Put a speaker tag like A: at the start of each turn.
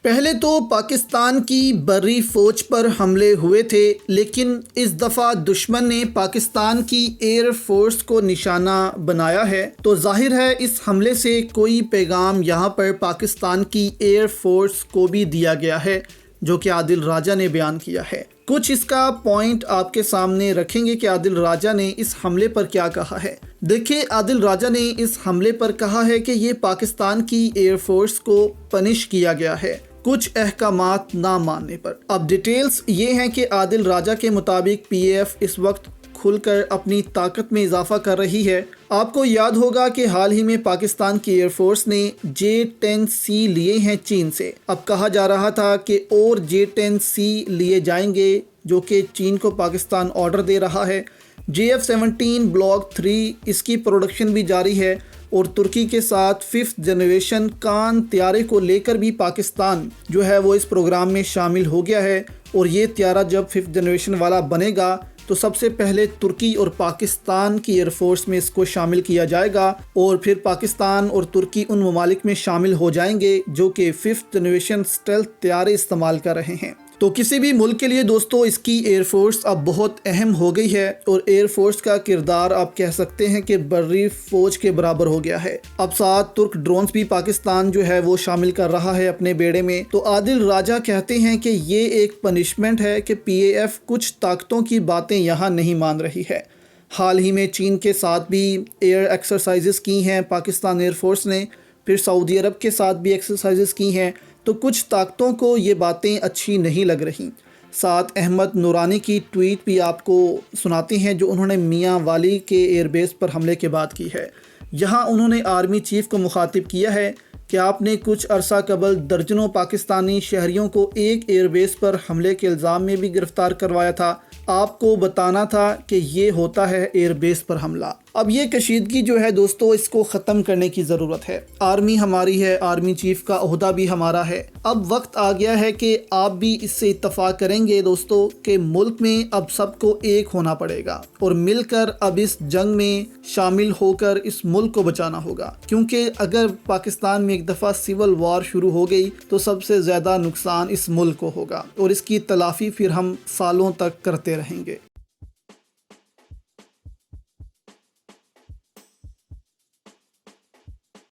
A: پہلے تو پاکستان کی بری فوج پر حملے ہوئے تھے، لیکن اس دفعہ دشمن نے پاکستان کی ایئر فورس کو نشانہ بنایا ہے، تو ظاہر ہے اس حملے سے کوئی پیغام یہاں پر پاکستان کی ایئر فورس کو بھی دیا گیا ہے، جو کہ عادل راجہ نے بیان کیا ہے۔ کچھ اس کا پوائنٹ آپ کے سامنے رکھیں گے کہ عادل راجہ نے اس حملے پر کیا کہا ہے۔ دیکھیں، عادل راجہ نے اس حملے پر کہا ہے کہ یہ پاکستان کی ایئر فورس کو پنش کیا گیا ہے کچھ احکامات نہ ماننے پر۔ اب ڈیٹیلز یہ ہیں کہ عادل راجہ کے مطابق پی اے ایف اس وقت کھل کر اپنی طاقت میں اضافہ کر رہی ہے۔ آپ کو یاد ہوگا کہ حال ہی میں پاکستان کی ایئر فورس نے J-10C لیے ہیں چین سے۔ اب کہا جا رہا تھا کہ اور J-10C لیے جائیں گے، جو کہ چین کو پاکستان آرڈر دے رہا ہے۔ JF-17 بلاک 3 اس کی پروڈکشن بھی جاری ہے، اور ترکی کے ساتھ 5th جنریشن کان طیارے کو لے کر بھی پاکستان جو ہے وہ اس پروگرام میں شامل ہو گیا ہے، اور یہ طیارہ جب 5th جنریشن والا بنے گا تو سب سے پہلے ترکی اور پاکستان کی ایئر فورس میں اس کو شامل کیا جائے گا، اور پھر پاکستان اور ترکی ان ممالک میں شامل ہو جائیں گے جو کہ 5th جنریشن اسٹیلتھ طیارے استعمال کر رہے ہیں۔ تو کسی بھی ملک کے لیے دوستو اس کی ایئر فورس اب بہت اہم ہو گئی ہے، اور ایئر فورس کا کردار آپ کہہ سکتے ہیں کہ بری فوج کے برابر ہو گیا ہے۔ اب ساتھ ترک ڈرونز بھی پاکستان جو ہے وہ شامل کر رہا ہے اپنے بیڑے میں۔ تو عادل راجہ کہتے ہیں کہ یہ ایک پنشمنٹ ہے کہ پی اے ایف کچھ طاقتوں کی باتیں یہاں نہیں مان رہی ہے۔ حال ہی میں چین کے ساتھ بھی ایئر ایکسرسائزز کی ہیں پاکستان ایئر فورس نے، پھر سعودی عرب کے ساتھ بھی ایکسرسائزز کی ہیں، تو کچھ طاقتوں کو یہ باتیں اچھی نہیں لگ رہی۔ ساتھ احمد نورانی کی ٹویٹ بھی آپ کو سناتے ہیں، جو انہوں نے میاں والی کے ایئر بیس پر حملے کے بعد کی ہے۔ یہاں انہوں نے آرمی چیف کو مخاطب کیا ہے کہ آپ نے کچھ عرصہ قبل درجنوں پاکستانی شہریوں کو ایک ایئر بیس پر حملے کے الزام میں بھی گرفتار کروایا تھا۔ آپ کو بتانا تھا کہ یہ ہوتا ہے ایئر بیس پر حملہ۔ اب یہ کشیدگی جو ہے دوستو، اس کو ختم کرنے کی ضرورت ہے۔ آرمی ہماری ہے، آرمی چیف کا عہدہ بھی ہمارا ہے۔ اب وقت آ گیا ہے کہ آپ بھی اس سے اتفاق کریں گے دوستو کہ ملک میں اب سب کو ایک ہونا پڑے گا، اور مل کر اب اس جنگ میں شامل ہو کر اس ملک کو بچانا ہوگا، کیونکہ اگر پاکستان میں ایک دفعہ سول وار شروع ہو گئی تو سب سے زیادہ نقصان اس ملک کو ہوگا، اور اس کی تلافی پھر ہم سالوں تک کرتے رہیں گے۔